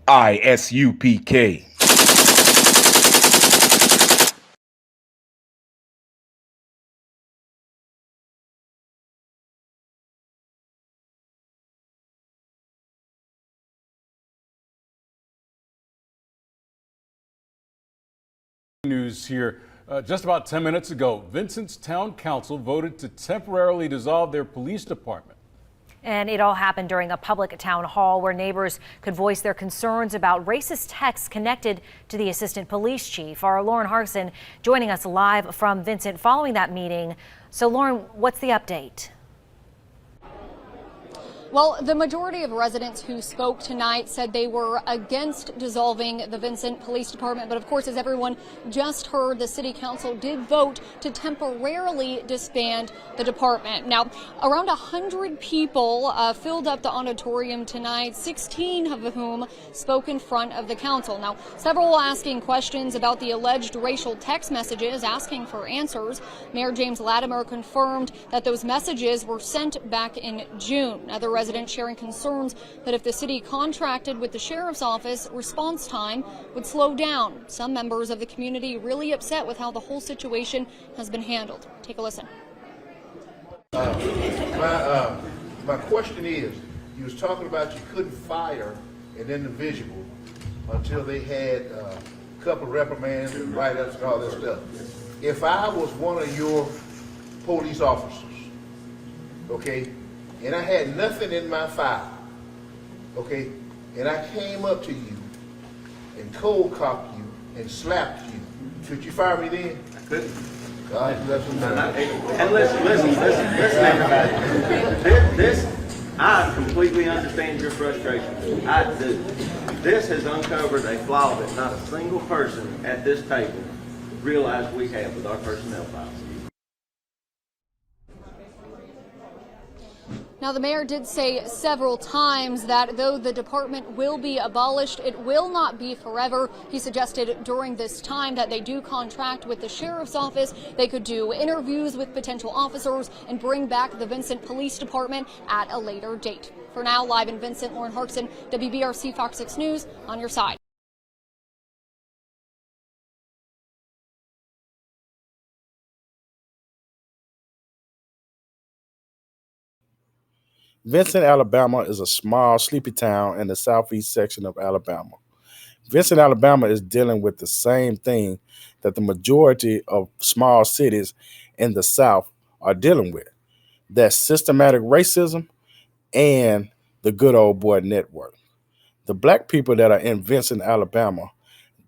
I.S.U.P.K. News here. Just about 10 minutes ago, Vincent's town council voted to temporarily dissolve their police department. And it all happened during a public town hall where neighbors could voice their concerns about racist texts connected to the assistant police chief. Our Lauren Harkson joining us live from Vincent following that meeting. So Lauren, what's the update? Well, the majority of residents who spoke tonight said they were against dissolving the Vincent Police Department. But of course, as everyone just heard, the city council did vote to temporarily disband the department. Now, around 100 people filled up the auditorium tonight, 16 of whom spoke in front of the council. Now, several asking questions about the alleged racial text messages, asking for answers. Mayor James Latimer confirmed that those messages were sent back in June. Other residents sharing concerns that if the city contracted with the sheriff's office, response time would slow down. Some members of the community really upset with how the whole situation has been handled. Take a listen. My question is, you was talking about you couldn't fire an individual until they had a couple of reprimands and write-ups and all that stuff. If I was one of your police officers, okay, and I had nothing in my file, okay, and I came up to you and cold cocked you and slapped you, should you fire me then? I couldn't. God bless you. And listen, everybody. This, I completely understand your frustration. I do. This has uncovered a flaw that not a single person at this table realized we have with our personnel policy. Now, the mayor did say several times that though the department will be abolished, it will not be forever. He suggested during this time that they do contract with the sheriff's office. They could do interviews with potential officers and bring back the Vincent Police Department at a later date. For now, live in Vincent, Lauren Harkson, WBRC Fox 6 News, on your side. Vincent, Alabama is a small, sleepy town in the southeast section of Alabama. Vincent, Alabama is dealing with the same thing that the majority of small cities in the South are dealing with. That's systematic racism and the good old boy network. The black people that are in Vincent, Alabama,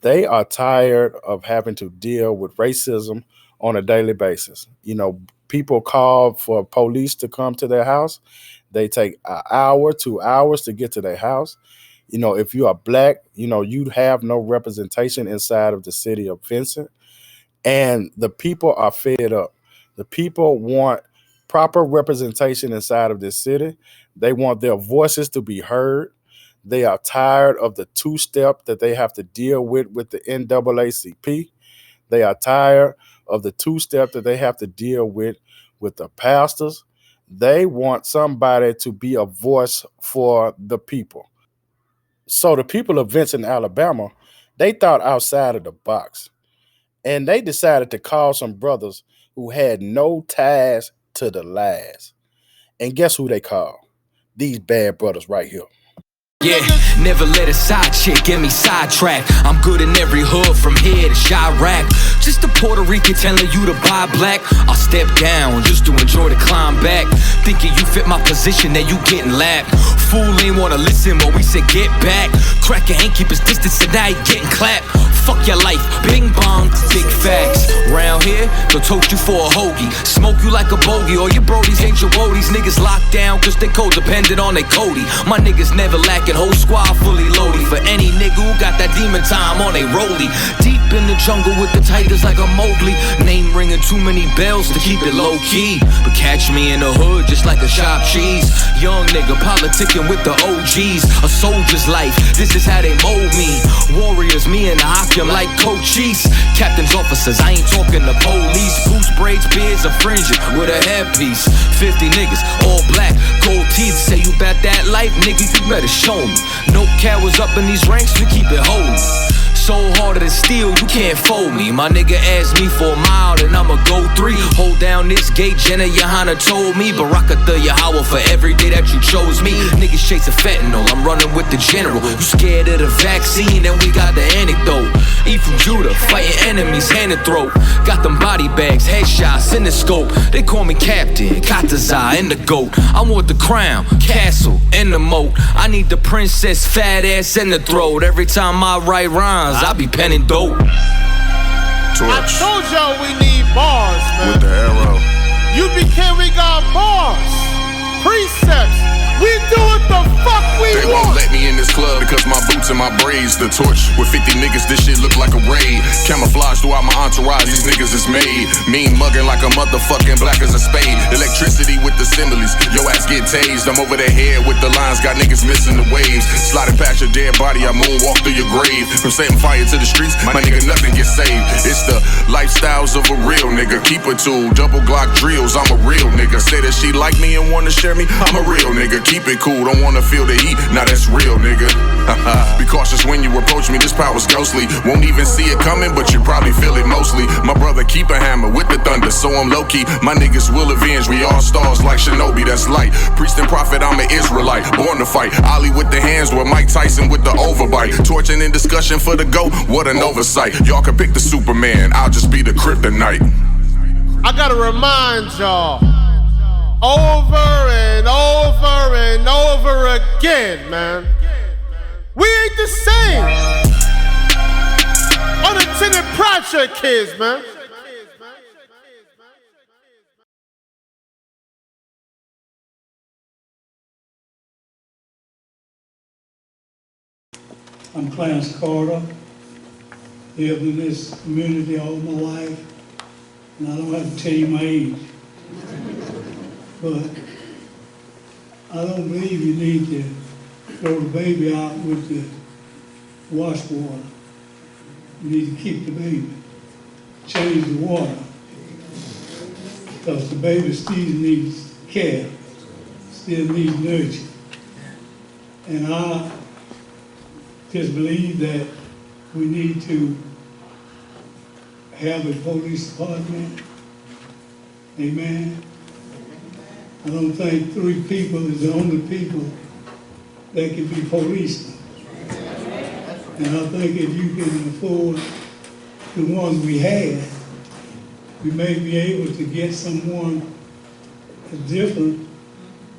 they are tired of having to deal with racism on a daily basis. You know, people call for police to come to their house. They take an hour, 2 hours to get to their house. You know, if you are black, you know, you have no representation inside of the city of Vincent. And the people are fed up. The people want proper representation inside of this city. They want their voices to be heard. They are tired of the two-step that they have to deal with the NAACP. They are tired of the two-step that they have to deal with the pastors. They want somebody to be a voice for the people. So the people of Vincent, Alabama, they thought outside of the box. And they decided to call some brothers who had no ties to the lies. And guess who they called? These bad brothers right here. Yeah, never let a side chick get me sidetracked. I'm good in every hood from here to Chirac. Just a Puerto Rican telling you to buy black. I'll step down just to enjoy the climb back. Thinking you fit my position, then you getting lapped. Fool ain't wanna listen when we say get back. Cracker ain't keep his distance and now he getting clapped. Fuck your life, bing bong, big facts. Round here, they'll tote you for a hoagie. Smoke you like a bogey, or your brodies ain't your woadies. Niggas locked down cause they codependent on they Cody. My niggas never lacking, whole squad fully loaded. For any nigga who got that demon time on they rollie. Deep in the jungle with the tigers like a Mowgli. Name ringing too many bells to keep it low key. But catch me in the hood just like a shop cheese. Young nigga politicking with the OGs. A soldier's life, this is how they mold me. Warriors, me and the Hakim like coaches. Captains, officers, I ain't talking to police. Boots, braids, beards, a fringe with a headpiece. 50 niggas, all black, gold teeth. Say you about that life, nigga, you better show me. No No cowards up in these ranks, we keep it holy. Soul harder than steel, you can't fold me. My nigga asked me for a mile and I'ma go 3. Hold down this gate, Jenna YAHANNA told me. Barakatha Yahweh for every day that you chose me. Niggas chasing fentanyl, I'm running with the general. You scared of the vaccine, then we got the antidote. Eat from Judah, fighting enemies hand and throat. Got them body bags, headshots in the scope. They call me Captain, Kataza and the GOAT. I want the crown, castle, and the moat. I need the princess, fat ass in the throat. Every time I write rhymes, I be penning dope. I told y'all we need bars, man. With the arrow. UPK, we got bars, precepts. We do what the fuck we They want. won't let me in this club because my boots and my braids. The torch with 50 niggas, this shit look like a raid. Camouflage throughout my entourage, these niggas is made. Mean mugging like a motherfucking black as a spade. Electricity with the similes, yo ass get tased. I'm over the head with the lines, got niggas missing the waves. Sliding past your dead body, I moonwalk through your grave. From setting fire to the streets, my nigga nothing gets saved. It's the lifestyles of a real nigga. Keep a tool, double Glock drills, I'm a real nigga. Say that she like me and wanna share me, I'm a real nigga. Keep it cool, don't wanna feel the heat, now that's real nigga. Be cautious when you approach me, this power's ghostly. Won't even see it coming, but you probably feel it mostly. My brother keep a hammer with the thunder, so I'm low-key. My niggas will avenge, we all stars like Shinobi, that's light. Priest and prophet, I'm an Israelite, born to fight. Ali with the hands, with Mike Tyson with the overbite. Torching in discussion for the GOAT, what an oversight. Y'all can pick the Superman, I'll just be the kryptonite. I gotta remind y'all, over and over and over again, man. We ain't the same. Unintended project kids, man. I'm Clarence Carter. Lived in this community all my life, and I don't have to tell you my age. But I don't believe you need to throw the baby out with the wash water. You need to keep the baby. Change the water. Because the baby still needs care, still needs nurture. And I just believe that we need to have a police department. Amen. I don't think 3 people is the only people that can be policemen. And I think if you can afford the ones we have, we may be able to get someone different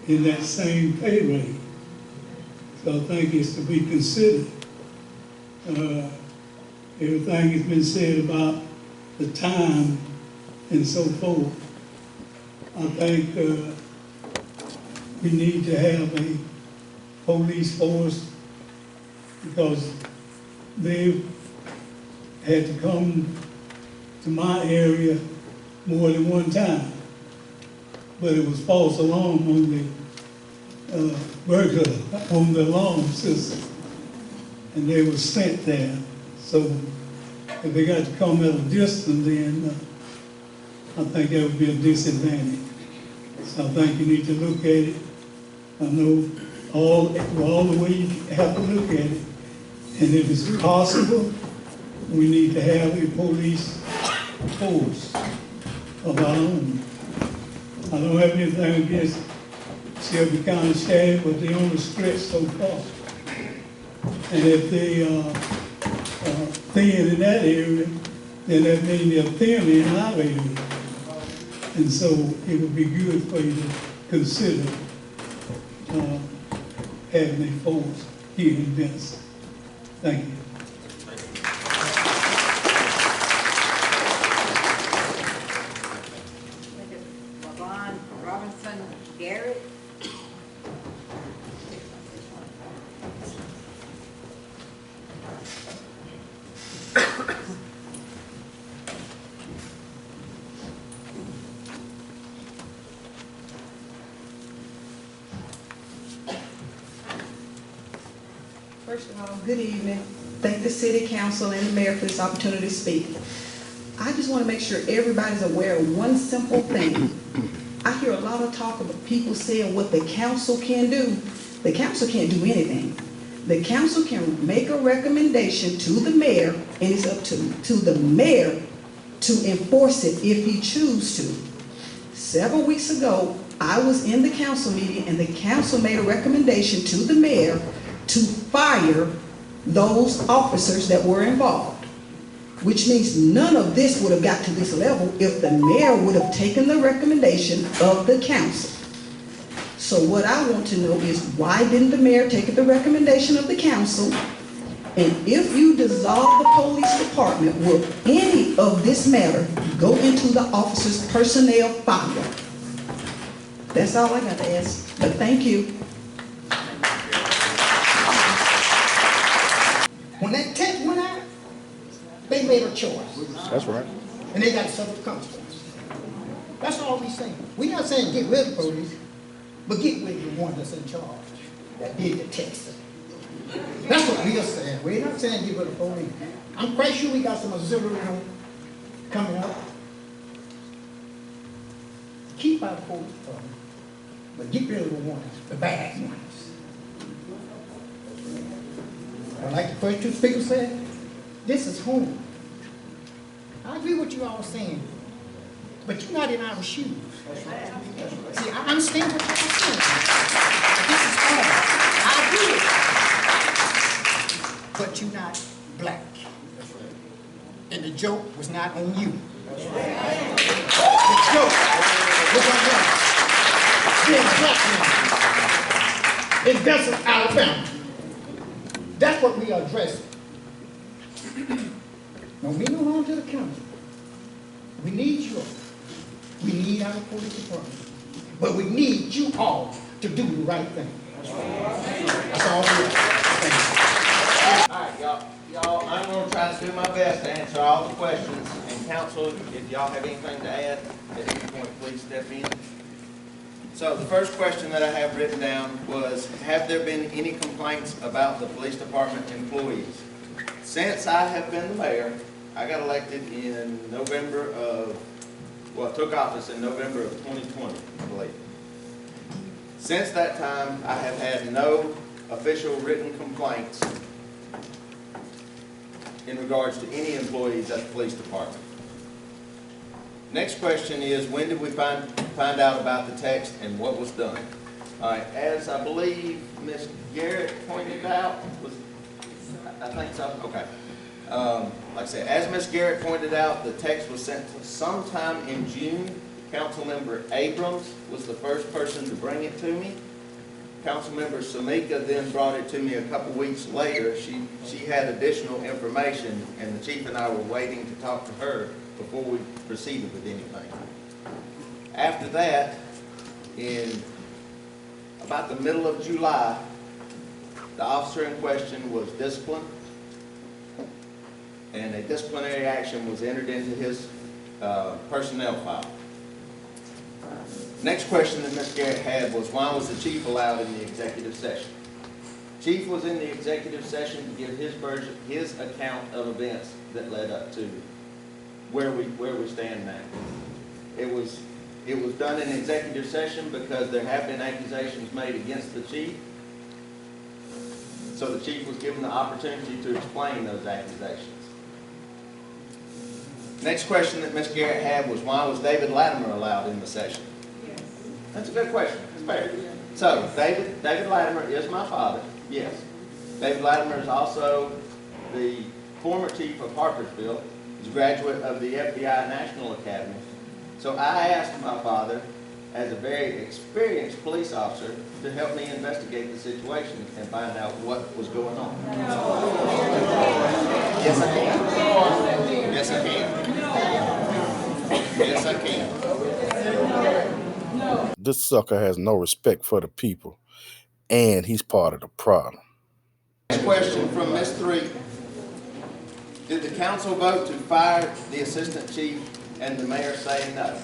in that same pay rate. So I think it's to be considered. Everything has been said about the time and so forth. I think we need to have a police force because they've had to come to my area more than one time. But it was false alarm on the burglar, on the alarm system. And they were sent there. So if they got to come at a distance, then I think that would be a disadvantage. So I think you need to look at it. I know all the way you have to look at it. And if it's possible, we need to have a police force of our own. I don't have anything against Shelby County Sheriff, but they only stretch so far. And if they are thin in that area, then that means they're thin in our area. And so it would be good for you to consider having a force here in Vincent. Thank you. Robinson Garrett. First of all, good evening. Thank the City Council and the Mayor for this opportunity to speak. I just want to make sure everybody's aware of one simple thing. I hear a lot of talk about people saying what the council can do. The council can't do anything. The council can make a recommendation to the mayor, and it's up to the mayor to enforce it if he chooses to. Several weeks ago, I was in the council meeting, and the council made a recommendation to the mayor to fire those officers that were involved, which means none of this would have got to this level if the mayor would have taken the recommendation of the council. So what I want to know is, why didn't the mayor take the recommendation of the council? And if you dissolve the police department, will any of this matter go into the officer's personnel file? That's all I got to ask, but thank you. When that text went out, they made a choice. That's right. And they got to suffer the consequences. That's all we saying. We're not saying get rid of the police, but get rid of the one that's in charge, that did the texting. That's what we are saying. We're not saying get rid of the police. I'm quite sure we got some auxiliary coming up. Keep our police department, but get rid of the ones, the bad ones. And like the first two speakers said, this is home. I agree with you all saying, but you're not in our shoes. See, I understand what you're saying. This is home. I agree with you. But you're not black. And the joke was not on you. The joke was on them. Being a black man in Vincent, Alabama. That's what we are addressing. Don't mean no harm to the council. We need you. We need our police department. But we need you all to do the right thing. That's all we are. Thank you. All right, y'all, I'm going to try to do my best to answer all the questions. And council, if y'all have anything to add at any point, please step in. So the first question that I have written down was, have there been any complaints about the police department employees? Since I have been the mayor, I got elected in November of, well, took office in November of 2020, I believe. Since that time, I have had no official written complaints in regards to any employees at the police department. Next question is, when did we find out about the text and what was done? All right, as I believe Ms. Garrett pointed out, I think so, okay. Like I said, as Ms. Garrett pointed out, the text was sent sometime in June. Councilmember Abrams was the first person to bring it to me. Councilmember I.S.U.P.K then brought it to me a couple weeks later. She had additional information, and the chief and I were waiting to talk to her before we proceeded with anything. After that, in about the middle of July, the officer in question was disciplined, and a disciplinary action was entered into his personnel file. Next question that Ms. Garrett had was, why was the chief allowed in the executive session? Chief was in the executive session to give his version, his account of events that led up to where we stand now. It was done in executive session because there have been accusations made against the chief. So the chief was given the opportunity to explain those accusations. Next question that Ms. Garrett had was, why was David Latimer allowed in the session? Yes. That's a good question. It's fair. So David Latimer is my father. Yes. David Latimer is also the former chief of Harpersville. He's a graduate of the FBI National Academy. So I asked my father, as a very experienced police officer, to help me investigate the situation and find out what was going on. Yes, I can. Yes, I can. Yes, I can. This sucker has no respect for the people, and he's part of the problem. Next question from Ms. 3. Did the council vote to fire the assistant chief and the mayor say no?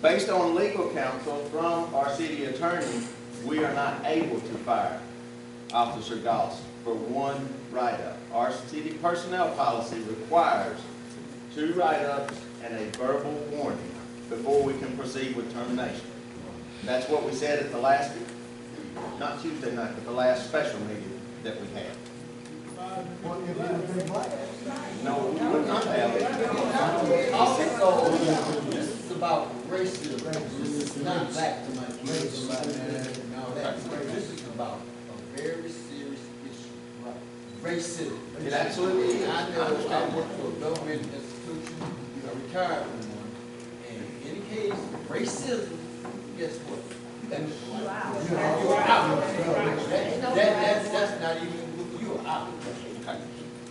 Based on legal counsel from our city attorney, we are not able to fire Officer Goss for one write-up. Our city personnel policy requires 2 write-ups and a verbal warning before we can proceed with termination. That's what we said at the last not Tuesday night, but the last special meeting that we had. No, we would not have it. Also, this is about racism. This is not back to my kids and all that. This is about a very serious issue. Racism. It absolutely is. I know I work for a government institution, a retired one, and in any case, racism, guess what? You're out. That's not even, you're out. Okay.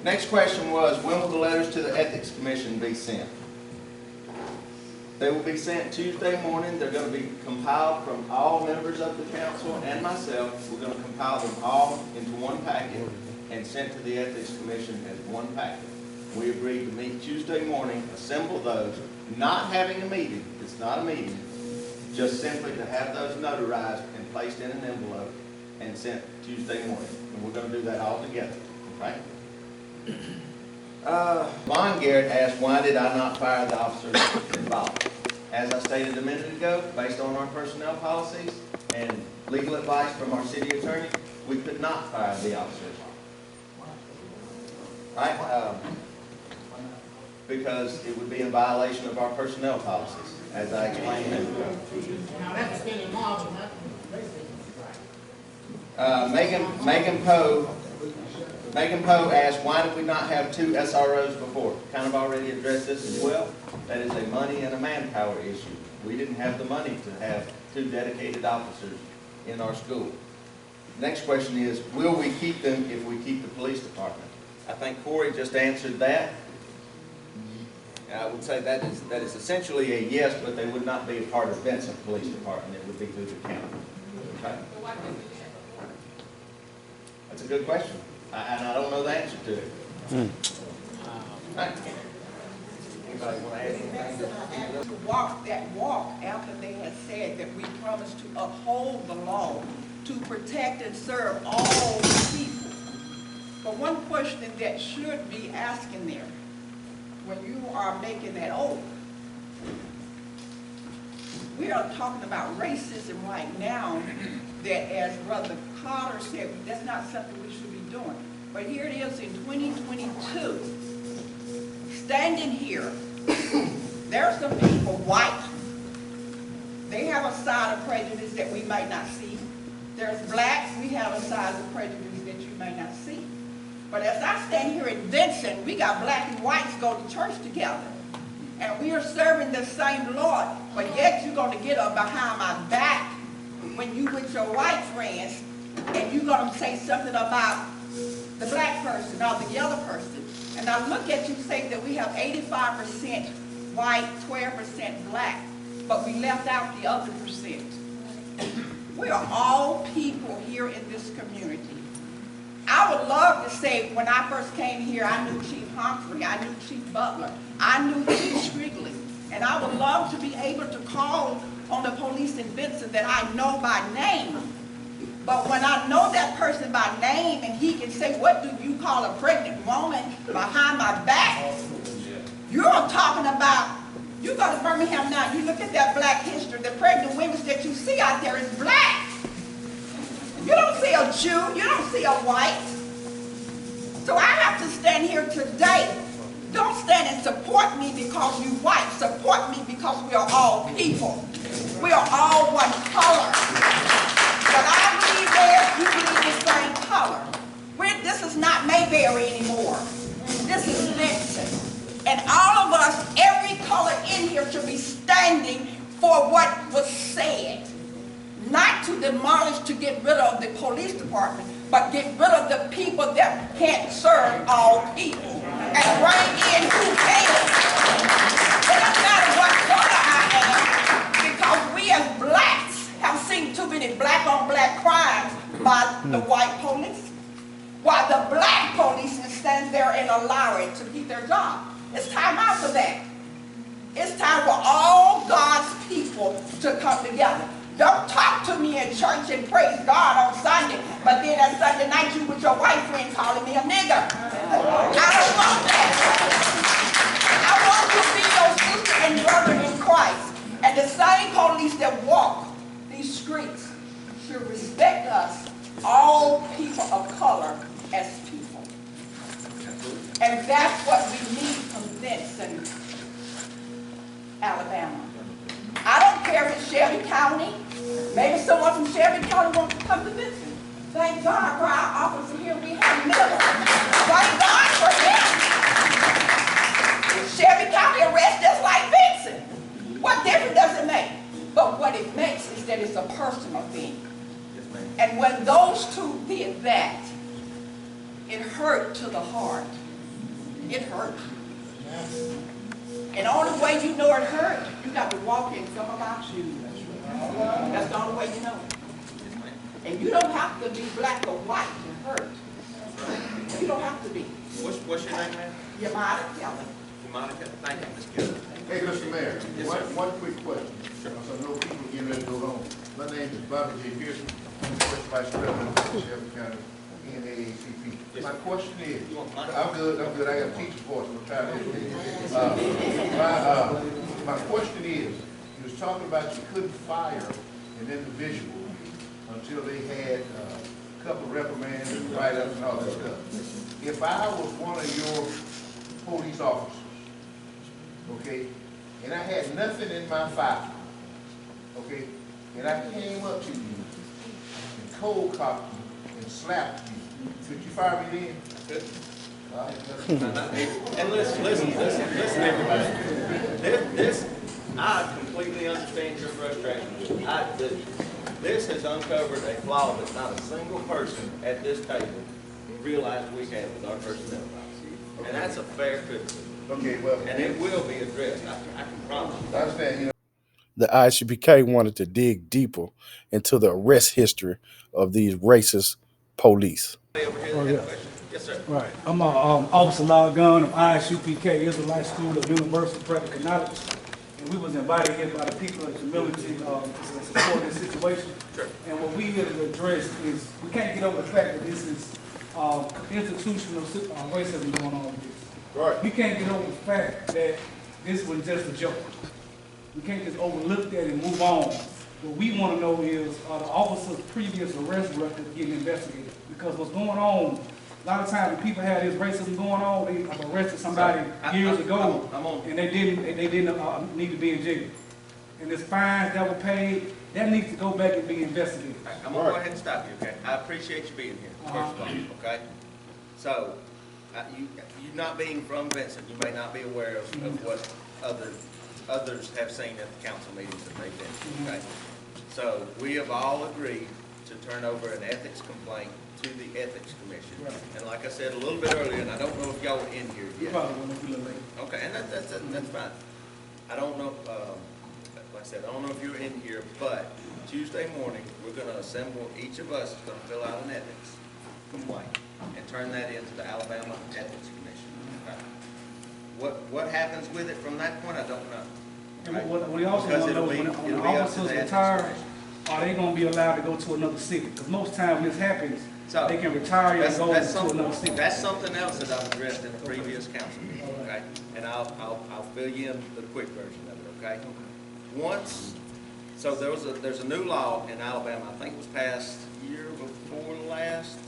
Next question was, when will the letters to the Ethics Commission be sent? They will be sent Tuesday morning. They're going to be compiled from all members of the council and myself. We're going to compile them all into one packet and sent to the Ethics Commission as one packet. We agreed to meet Tuesday morning, assemble those, not having a meeting. It's not a meeting. Just simply to have those notarized and placed in an envelope and sent Tuesday morning. And we're going to do that all together. Okay? Lon Garrett asked, why did I not fire the officers involved? As I stated a minute ago, based on our personnel policies and legal advice from our city attorney, we could not fire the officers. Right? Because it would be in violation of our personnel policies, as I explained a minute ago. Now that's been involved. Megan Poe asked, why did we not have 2 SROs before? Kind of already addressed this as well. That is a money and a manpower issue. We didn't have the money to have 2 dedicated officers in our school. Next question is, will we keep them if we keep the police department? I think Corey just answered that. I would say that is essentially a yes, but they would not be a part of Vincent Police Department. It would be through the county. Okay? That's a good question. And I don't know the answer to it. Right. Anybody want to add anything? To walk that walk after they had said that we promised to uphold the law, to protect and serve all people. But one question that should be asking there, when you are making that oath, we are talking about racism right now that, as Brother Carter said, that's not something we should be doing. But here it is in 2022, standing here, there are some people, white, they have a side of prejudice that we might not see. There's blacks, we have a side of prejudice that you may not see. But as I stand here in Vincent, we got black and whites go to church together. And we are serving the same Lord, but yet you're going to get up behind my back when you with your white friends, and you're going to say something about the black person or the other person. And I look at you and say that we have 85% white, 12% black, but we left out the other percent. We are all people here in this community. I would love to say, when I first came here, I knew Chief Humphrey, I knew Chief Butler, I knew Chief Strigley, and I would love to be able to call on the police in Vincent that I know by name. But when I know that person by name and he can say, what do you call a pregnant woman behind my back? You're talking about, you go to Birmingham now, you look at that black history, the pregnant women that you see out there is black. You don't see a Jew, you don't see a white. So I have to stand here today. Don't stand and support me because you white. Support me because we are all people. We are all one color. But I believe there, you believe the same color. This is not Mayberry anymore. This is Vincent. And all of us, every color in here should be standing for what was said. Not to demolish, to get rid of the police department, but get rid of the people that can't serve all people. And bring in who can. It doesn't matter what color I am, because we as blacks have seen too many black on black crimes by the white police, while the black police stand there and allow it to keep their job. It's time out for that. It's time for all God's people to come together. Don't talk to me in church and praise God on Sunday, but then on Sunday night you with your white friend calling me a nigger. I don't want that. I want to be your sister and brother in Christ. And the same police that walk these streets should respect us And that's what we need from Vincent, Alabama. I don't care if it's Shelby County. Maybe someone from Shelby County wants to come to Vincent. Thank God for our officer here. We have Miller. Thank God for him. Shelby County arrests just like Vincent. What difference does it make? But what it makes is that it's a personal thing. And when those two did that, it hurt to the heart. It hurt. And the only way you know it hurt, you got to walk in some of our shoes. That's the only way you know it. And you don't have to be black or white to hurt. You don't have to be. What's your name, ma'am? YAHANNA Kelly. Monica, thank you, Ms. Kelly. Hey, Mr. Mayor, Yes, one quick question. Sure. So I know people are getting ready to go home. My name is Bobby J. Pearson. I'm the first vice president of Shelby County NAACP. Yes, My sir. question is, You want mine? I'm good. I got a teacher's voice. I'm trying to my question is, you was talking about you couldn't fire an individual until they had a couple of reprimands and write-ups and all that stuff. If I was one of your police officers, okay, and I had nothing in my file, okay, and I came up to you and cold cocked you and slapped you, could you fire me then? Good. And listen, everybody. I completely understand your frustration. This has uncovered a flaw that not a single person at this table realized we have with our personnel policy. And that's a fair criticism. Okay, well. And it will be addressed, I can promise you. I understand, you know. The I.S.U.P.K. wanted to dig deeper into the arrest history of these racist police. Oh, yeah. Yes, sir. Right. I'm Officer Law Gunn of I.S.U.P.K. Israelite School of Universal Practical Knowledge. And we was invited here by the people of the community to support this situation. Sure. And what we here to address is we can't get over the fact that this is institutional racism going on with this. Right. We can't get over the fact that this was just a joke. We can't just overlook that and move on. What we want to know is the officer's previous arrest record getting investigated. Because what's going on, a lot of times when people have this racism going on, they have arrested somebody years ago and they didn't need to be in jail. And this fines that were paid, that needs to go back and be investigated. I'm going to go ahead and stop you, okay? I appreciate you being here, first of all, okay? So, you not being from Vincent, you may not be aware of what others have seen at the council meetings that they've been to, okay? So, we have all agreed to turn over an ethics complaint to the Ethics Commission. Right. And like I said a little bit earlier, and I don't know if y'all were in here yet. Probably when we look late. Okay, and that's fine. I don't know, like I said, I don't know if you're in here, but Tuesday morning, we're going to assemble, each of us is going to fill out an ethics complaint and turn that into the Alabama Ethics Commission. Okay. What happens with it from that point, I don't know. And what we also want to know is when the officers retire, are they going to be allowed to go to another city? Because most times this happens, they can retire and go to another city. That's something else that I've addressed in the previous council meeting, okay? And I'll fill you in the quick version of it, okay? So there's a new law in Alabama, I think it was passed year before last.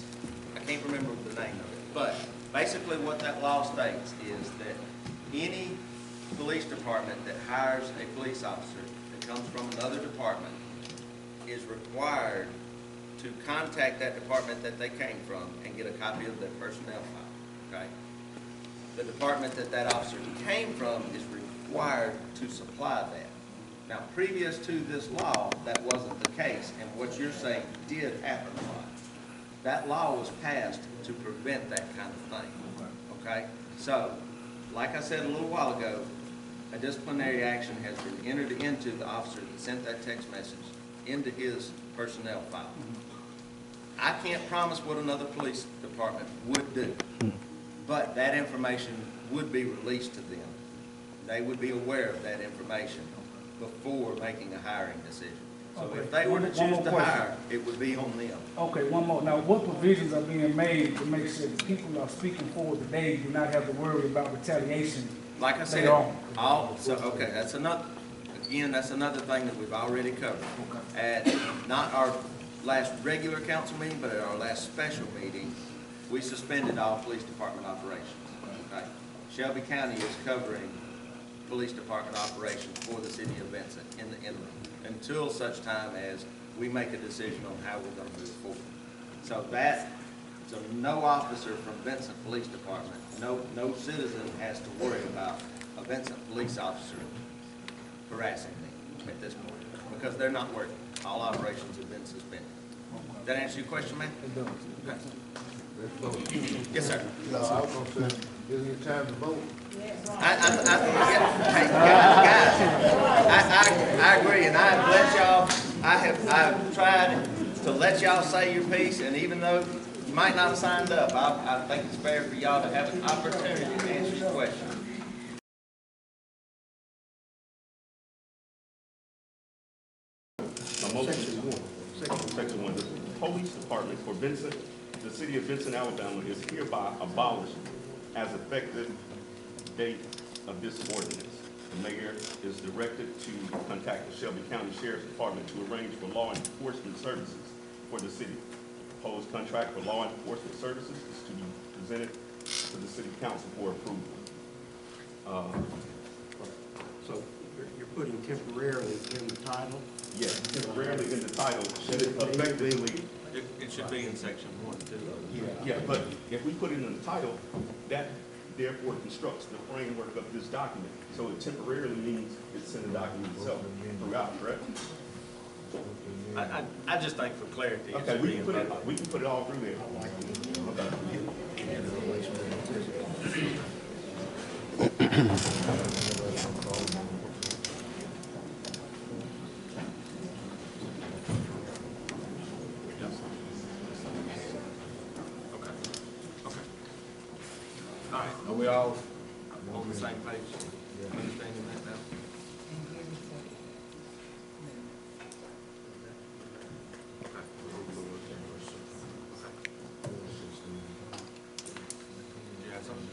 I can't remember the name of it. But basically what that law states is that any police department that hires a police officer that comes from another department is required to contact that department that they came from and get a copy of their personnel file, okay? The department that officer came from is required to supply that. Now, previous to this law, that wasn't the case, and what you're saying did happen a lot. That law was passed to prevent that kind of thing, okay? So, like I said a little while ago, a disciplinary action has been entered into the officer that sent that text message into his personnel file. I can't promise what another police department would do, but that information would be released to them. They would be aware of that information before making a hiring decision. So Okay. if they were to One choose more to question. hire, it would be on them. Okay, one more. Now, what provisions are being made to make sure that people are speaking forward today do not have to worry about retaliation? Like I said, that's another thing that we've already covered. At not our last regular council meeting, but at our last special meeting, we suspended all police department operations. Okay. Shelby County is covering police department operations for the city of Vincent in the interim until such time as we make a decision on how we're going to move forward. So no officer from Vincent Police Department, no citizen has to worry about a Vincent police officer harassing me at this point because they're not working. All operations have been suspended. Does that answer your question, man? Okay. Yes, sir. No, I was gonna say, isn't it time to vote? I agree, and I've tried to let y'all say your piece, and even though you might not have signed up, I think it's fair for y'all to have an opportunity to answer your question. Section 1. The police department for Vincent, the city of Vincent, Alabama, is hereby abolished as effective date of this ordinance. The mayor is directed to contact the Shelby County Sheriff's Department to arrange for law enforcement services for the city. Proposed contract for law enforcement services is to be presented to the city council for approval. So you're putting temporarily in the title? Yes, temporarily in the title. Should it effectively? It should be in section 1 too. Yeah, but if we put it in the title, that therefore constructs the framework of this document. So it temporarily means it's in the document itself throughout, correct? I just think for clarity. Okay, we can put it all through there. All right, are we all on the same page? Understanding that now? You have something?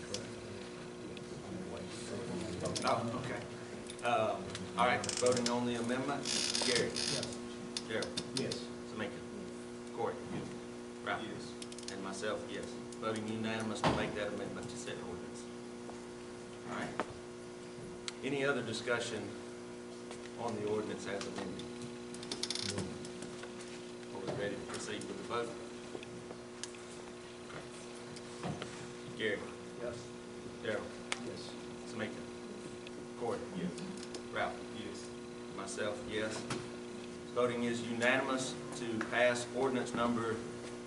Oh, okay. All right, voting on the amendment. Gary? Yes. Gerald? Yes. Samika? Corey? Yes. Ralph? Yes. And myself, yes. Voting unanimous to make that amendment to said ordinance. All right. Any other discussion on the ordinance as amended? Are we ready to proceed with the vote? Okay. Gary? Yes. Darrell? Yes. Samika? Corey? Yes. Ralph? Yes. Myself, yes. Voting is unanimous to pass ordinance number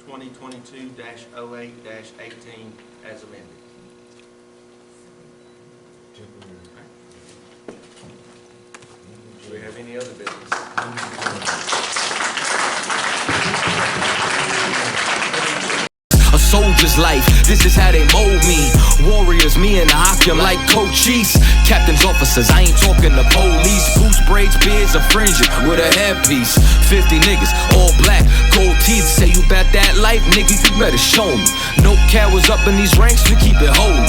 2022-08-18 as amended. Do we have any other business? A soldier's life, this is how they mold me. Warriors, me and the Hakim like coaches. Captains, officers, I ain't talking to police. Boots, braids, beards, a fringe with a headpiece. 50 niggas, all black, gold teeth. Say you about that life, nigga, you better show me. No cowards up in these ranks, we keep it holy.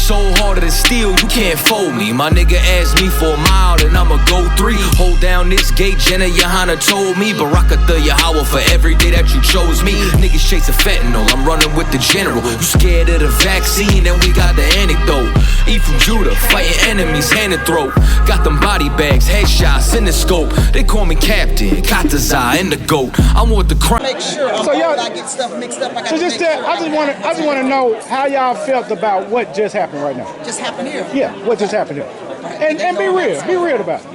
So harder than steel, you can't fold me. My nigga asked me for a mile and I'ma go 3. Hold down this gate, Jenna YAHANNA told me. Barakatha Yahweh for every day that you chose me. Niggas chasing fentanyl, I'm running with the general. You scared of the vaccine, then we got the antidote. Eat from Judah, fighting enemies hand and throat. Got them body bags, headshots in the scope. They call me Captain, Kataza in the goat. I want the crime. Make sure so y'all, I get stuff mixed up. I just want to know how y'all felt about what just happened right now. Just happened here. Yeah, what just happened here. And be real about it.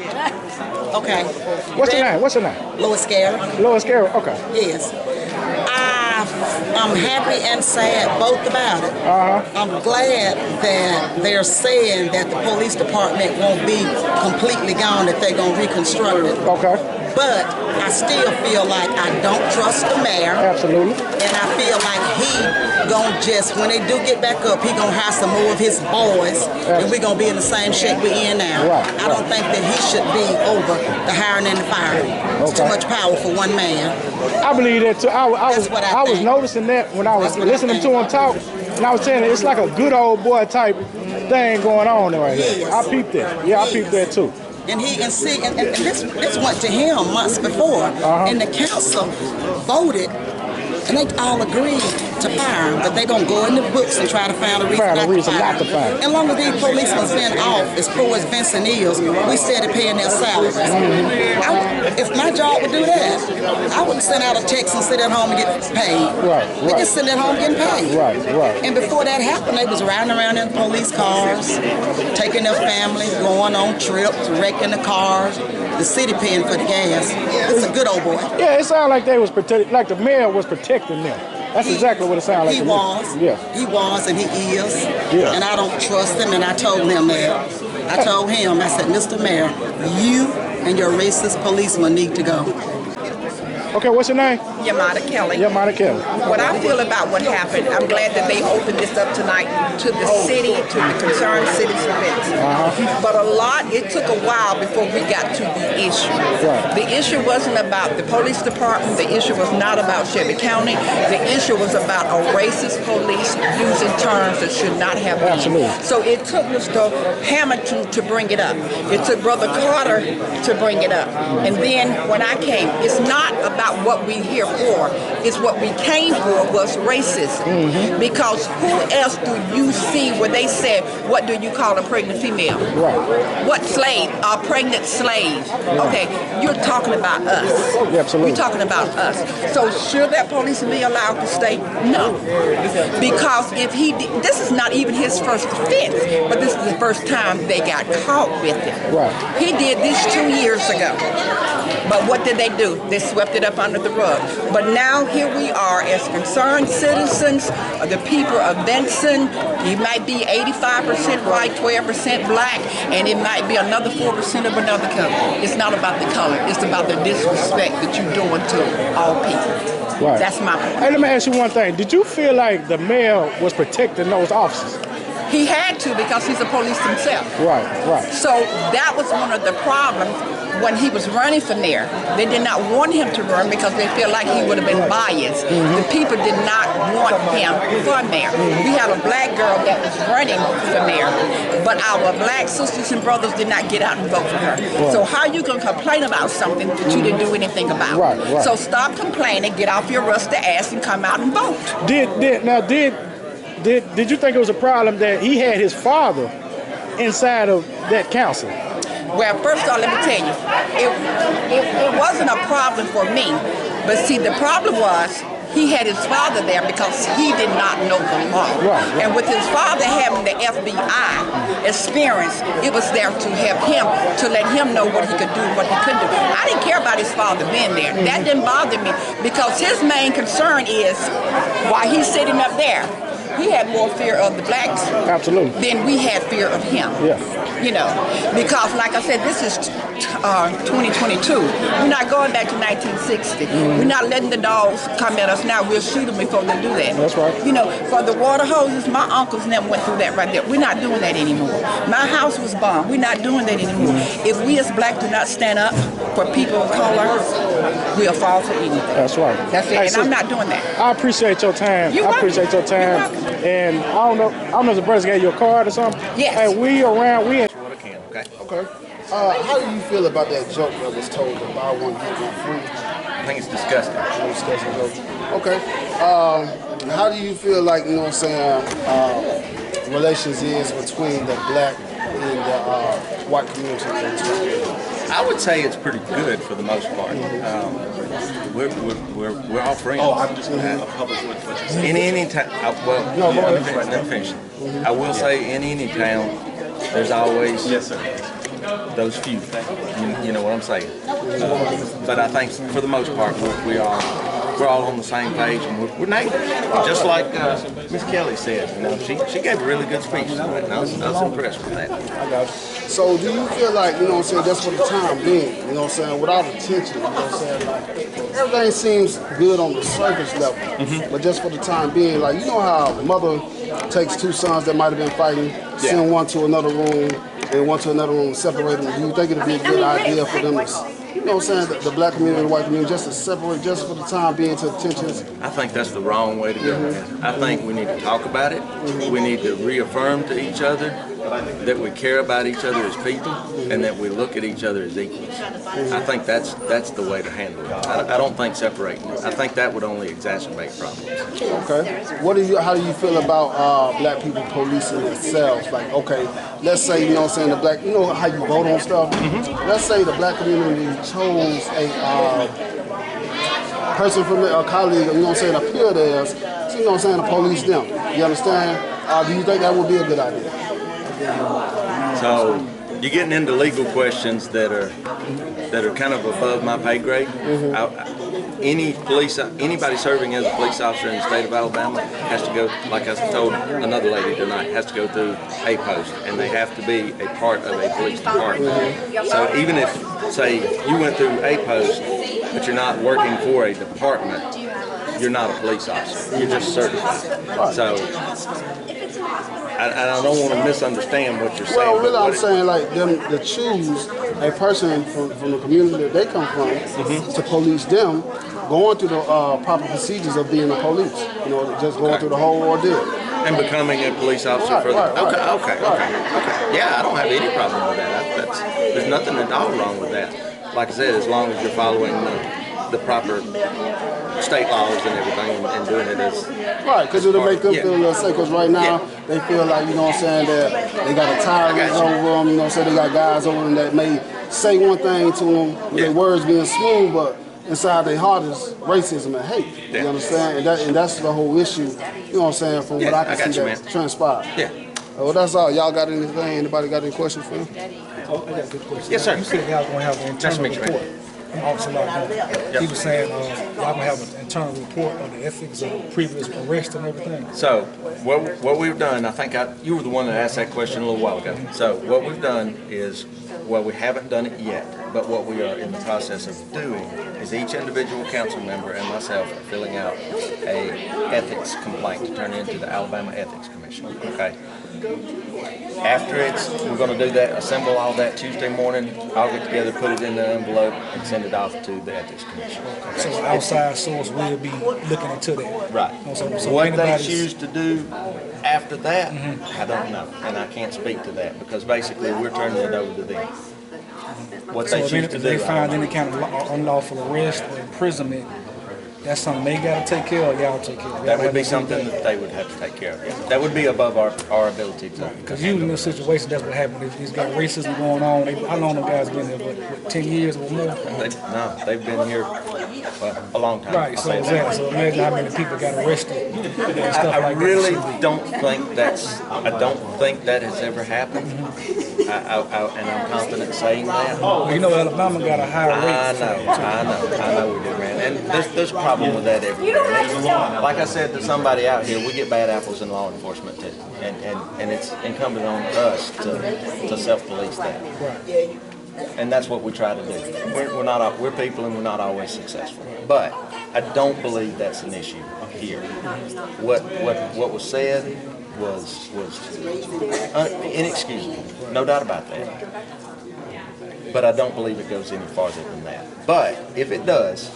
Okay. What's your name? What's your name? Lois Gary. Lois Gary, okay. Yes. I'm happy and sad both about it. I'm glad that they're saying that the police department won't be completely gone, that they're going to reconstruct it. Okay. But I still feel like I don't trust the mayor. Absolutely. And I feel like he gonna just, when they do get back up, he gonna have some more of his boys, and we gonna be in the same shape we're in now. I don't think that he should be over the hiring and the firing. It's too much power for one man. I believe that too. I was noticing that when I was listening to him talk, and I was saying it's like a good old boy type thing going on right here. I peeped that. Yeah, I peeped that too. And this went to him months before, and the council voted, and they all agreed to fire them, but they're going to go in the books and try to find a reason not to fire them. As long as these policemen been off, as poor as Vincent is, we steady paying their salaries. If my job would do that, I wouldn't send out a text and sit at home and get paid. They just sit at home getting paid. And before that happened, they was riding around in police cars, taking their family, going on trips, wrecking the cars, the city paying for the gas. It's a good old boy. Yeah, it sounded like they was protecting, like the mayor was protecting them. That's exactly what it sounded like. He was. He was and he is. And I don't trust him, and I told him that. I told him, I said, Mr. Mayor, you and your racist policemen need to go. Okay, what's your name? Yamada Kelly. Yamada Kelly. What I feel about what happened, I'm glad that they opened this up tonight to the city, to the concerned citizens. But it took a while before we got to the issue. The issue wasn't about the police department. The issue was not about Shelby County. The issue was about a racist police using terms that should not have been. So it took Mr. Hamilton to bring it up. It took Brother Carter to bring it up. And then when I came, it's not about what we here for. It's what we came for was racism. Because who else do you see where they said, what do you call a pregnant female? What slave? A pregnant slave. Okay, you're talking about us. You're talking about us. So should that policeman be allowed to stay? No. Because if this is not even his first offense, but this is the first time they got caught with it. He did this 2 years ago. But what did they do? They swept it up under the rug. But now here we are as concerned citizens, the people of Vincent. He might be 85% white, 12% black, and it might be another 4% of another color. It's not about the color. It's about the disrespect that you're doing to all people. That's my point. Hey, let me ask you one thing. Did you feel like the mayor was protecting those officers? He had to because he's a police himself. So that was one of the problems when he was running for mayor. They did not want him to run because they feel like he would have been biased. The people did not want him for mayor. We had a black girl that was running for mayor, but our black sisters and brothers did not get out and vote for her. So how are you going to complain about something that you didn't do anything about? So stop complaining, get off your rusty ass and come out and vote. Did you think it was a problem that he had his father inside of that council? Well, first of all, let me tell you, it wasn't a problem for me. But see, the problem was he had his father there because he did not know the law. And with his father having the FBI experience, it was there to help him, to let him know what he could do and what he couldn't do. I didn't care about his father being there. That didn't bother me because his main concern is while he's sitting up there, he had more fear of the blacks than we had fear of him. You know, because like I said, this is 2022. We're not going back to 1960. We're not letting the dogs come at us now. We'll shoot them before they do that. You know, for the water hoses, my uncles never went through that right there. We're not doing that anymore. My house was bombed. We're not doing that anymore. If we as black do not stand up for people of color, we'll fall for anything. That's it. And I'm not doing that. I appreciate your time. I appreciate your time. And I don't know if the brothers gave you a card or something. Yes. Hey, we around. Okay. How do you feel about that joke that was told that buy one get one free? I think it's disgusting. Okay. How do you feel like, you know what I'm saying, relations is between the black and the white community? I would say it's pretty good for the most part. We're all friends. I'm just going to publish what you said. In any town, let me finish. I will say in any town, there's always those few. You know what I'm saying. But I think for the most part, we're all on the same page, and we're neighbors. Just like Miss Kelly said, you know, she gave a really good speech tonight, and I was impressed with that. I got you. So do you feel like, you know what I'm saying, that's for the time being, you know what I'm saying, without attention, you know what I'm saying, like, everything seems good on the surface level, but just for the time being, like, you know how a mother takes two sons that might have been fighting, send one to another room, and one to another room, and separate them. Do you think it would be a good idea for them to, you know what I'm saying, the black community and the white community, just to separate just for the time being to tensions? I think that's the wrong way to go. I think we need to talk about it. We need to reaffirm to each other that we care about each other as people, and that we look at each other as equals. I think that's the way to handle it. I don't think separating it. I think that would only exacerbate problems. Okay. How do you feel about black people policing themselves? Like, okay, let's say, you know what I'm saying, the black, you know how you vote on stuff? Let's say the black community chose a person from a colleague, you know what I'm saying, a peer of theirs, so, you know what I'm saying, to police them. You understand? Do you think that would be a good idea? So you're getting into legal questions that are kind of above my pay grade. Anybody serving as a police officer in the state of Alabama has to go, like I told another lady tonight, has to go through a post, and they have to be a part of a police department. So even if, say, you went through a post, but you're not working for a department, you're not a police officer. You're just certified. So I don't want to misunderstand what you're saying. Well, really, I'm saying like them to choose a person from the community that they come from to police them, going through the proper procedures of being a police. You know, just going through the whole ordeal. And becoming a police officer for the... Okay. Yeah, I don't have any problem with that. There's nothing at all wrong with that. Like I said, as long as you're following the proper state laws and everything and doing it as... Right, because it'll make them feel a little safe, because right now they feel like, you know what I'm saying, that they got a tyrant over them, you know what I'm saying, they got guys over them that may say one thing to them with their words being smooth, but inside their heart is racism and hate, you understand? And that's the whole issue, you know what I'm saying, from what I can see that transpire. Yeah. Well, that's all. Y'all got anything? Anybody got any questions for him? Oh, I got a good question. Yes, sir. You said y'all going to have an internal report. Officer Lockdown. He was saying y'all gonna have an internal report on the ethics of previous arrests and everything. So what we've done, I think you were the one that asked that question a little while ago. So what we've done is, well, we haven't done it yet, but what we are in the process of doing is each individual council member and myself are filling out a ethics complaint to turn into the Alabama Ethics Commission. Okay. After we're going to do that, assemble all that Tuesday morning. I'll get together, put it in the envelope, and send it off to the Ethics Commission. So an outside source will be looking into that. Right. So what they choose to do after that, I don't know, and I can't speak to that because basically we're turning it over to them. What they choose to do. If they find any kind of unlawful arrest or imprisonment, that's something they got to take care of, y'all take care of. That would be something that they would have to take care of. Yeah. That would be above our ability to. Because usually in this situation, that's what happens. He's got racism going on. How long the guys been here? What, 10 years or more? They've been here a long time. Right, so exactly. So imagine how many people got arrested and stuff I like really that. don't think I don't think that has ever happened. And I'm confident saying that. Well, you know, Alabama got a higher rate. I know we do, man. And there's a problem with that everywhere. Like I said to somebody out here, we get bad apples in law enforcement too. And it's incumbent on us to self-police that. And that's what we try to do. We're people and we're not always successful. But I don't believe that's an issue here. What was said was inexcusable, no doubt about that. But I don't believe it goes any farther than that. But if it does,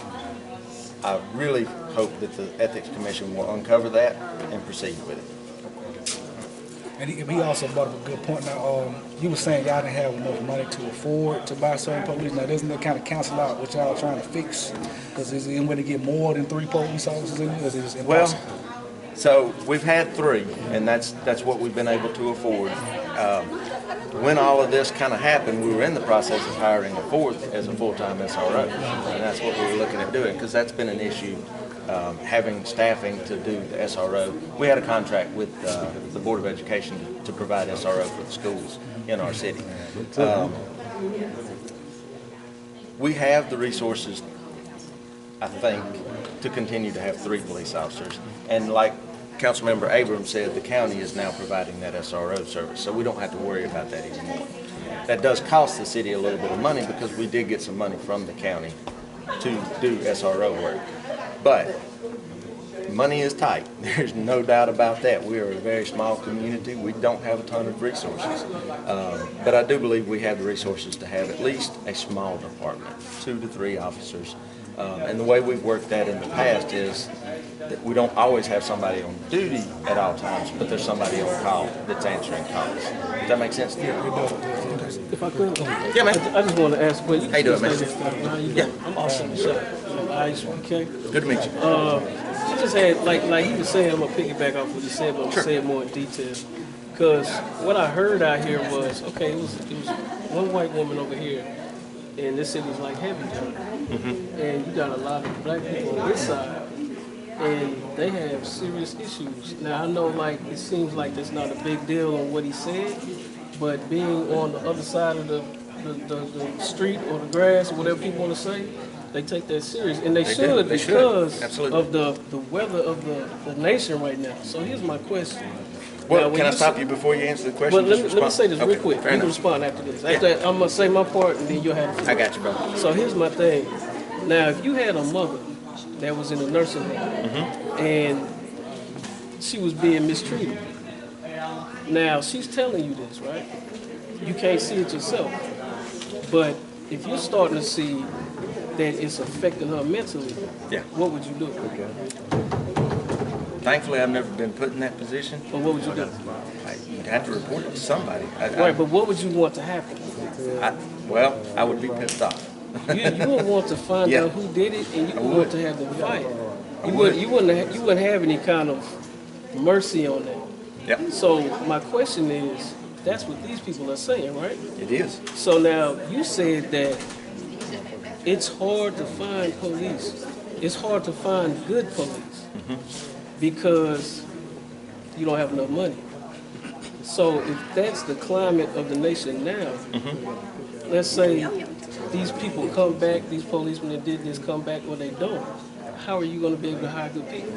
I really hope that the Ethics Commission will uncover that and proceed with it. And he also brought up a good point. Now, you were saying y'all didn't have enough money to afford to buy certain police. Now, doesn't that kind of cancel out what y'all are trying to fix? Because is there any way to get more than 3 police officers in here? Or is it just impossible? Well, so we've had 3, and that's what we've been able to afford. When all of this kind of happened, we were in the process of hiring a 4th as a full-time SRO, and that's what we were looking at doing, because that's been an issue, having staffing to do the SRO. We had a contract with the Board of Education to provide SRO for the schools in our city. We have the resources, I think, to continue to have 3 police officers, and like Councilmember Abrams said, the county is now providing that SRO service, so we don't have to worry about that anymore. That does cost the city a little bit of money because we did get some money from the county to do SRO work. But money is tight. There's no doubt about that. We are a very small community. We don't have a ton of resources. But I do believe we have the resources to have at least a small department, 2 to 3 officers, And the way we've worked that in the past is that we don't always have somebody on duty at all times, but there's somebody on call that's answering calls. Does that make sense to you? If I could, yeah, man. I just want to ask, but you how you doing, man? How you doing? I'm awesome. I.S.U.P.K. Good to meet you. She just had, like he was saying, I'm going to piggyback off what he said, but I'm going to say it more in detail. Because what I heard out here was, okay, it was one white woman over here, and this city was like heavy down. And you got a lot of black people on this side, and they have serious issues. Now, I know, like, it seems like there's not a big deal on what he said, but being on the other side of the street or the grass or whatever people want to say, they take that serious. And they should because of the weather of the nation right now. So here's my question. Well, now, can I stop you before you answer the question? Well, let me say this real quick. You can enough. respond after this. After that, I'm going to say my part, and then you'll have to. I got you, brother. So here's my thing. Now, if you had a mother that was in a nursing home, and she was being mistreated, now she's telling you this, right? You can't see it yourself. But if you're starting to see that it's affecting her mentally, what would you do? Thankfully, I've never been put in that position. But what would you do? You'd have to report it to somebody. Right, but what would you want to happen? I would be pissed off. You would want to find out who did it, and you would want to have them fight. You wouldn't have any kind of mercy on that. Yep. So my question is, that's what these people are saying, right? It is. So now you said that it's hard to find police. It's hard to find good police because you don't have enough money. So if that's the climate of the nation now, let's say these people come back, these policemen that did this come back, or they don't. How are you going to be able to hire good people?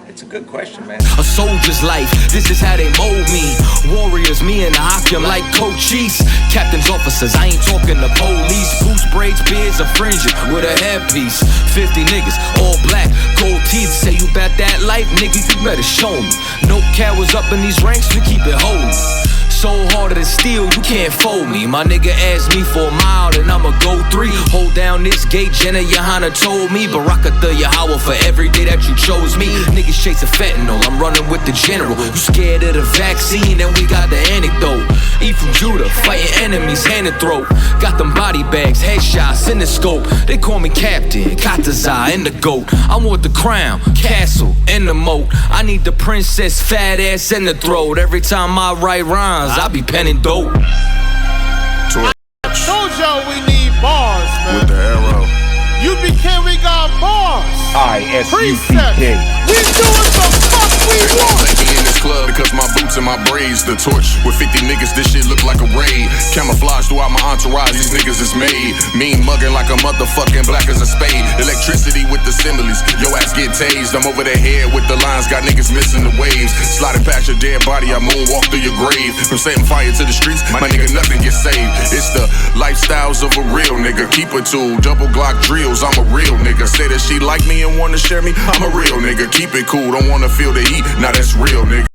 It's a good question, man. A soldier's life, this is how they mold me. Warriors, me and I, I'm like coaches. Captains, officers, I ain't talking to police. Boots, braids, beards, a fringe with a headpiece. 50 niggas, all black, gold teeth. Say you about that life, nigga, you better show me. No cowards up in these ranks, we keep it holy. So harder than steel, you can't fold me. My nigga asked me for a mile and I'ma go 3. Hold down this gate, Jenna YAHANNA told me. Barakatha Yahweh for every day that you chose me. Niggas chasing fentanyl, I'm running with the general. You scared of the vaccine, and we got the anecdote. Eat from Judah, fighting enemies hand and throat. Got them body bags, headshots in the scope. They call me Captain, Katazai and the GOAT. I want the crown, castle, and the moat. I need the princess, fat ass in the throat. Every time I write rhymes, I be penning dope. I told y'all we need bars, man. With the arrow. UPK, we got bars. I.S.U.P.K. We doing the fuck we want. Let me in this club because my boots and my braids. The torch with 50 niggas, this shit look like a raid. Camouflage throughout my entourage, these niggas is made. Mean mugging like a motherfucking black as a spade. Electricity with the similes, your ass get tased. I'm over their head with the lines, got niggas missing the waves. Sliding past your dead body, I moonwalk through your grave. From setting fire to the streets, my nigga, nothing gets saved. It's the lifestyles of a real nigga. Keep a tool, double Glock drills, I'm a real nigga. Say that she like me and wanna share me, I'm a real nigga. Keep it cool, don't wanna feel the heat, now that's real nigga.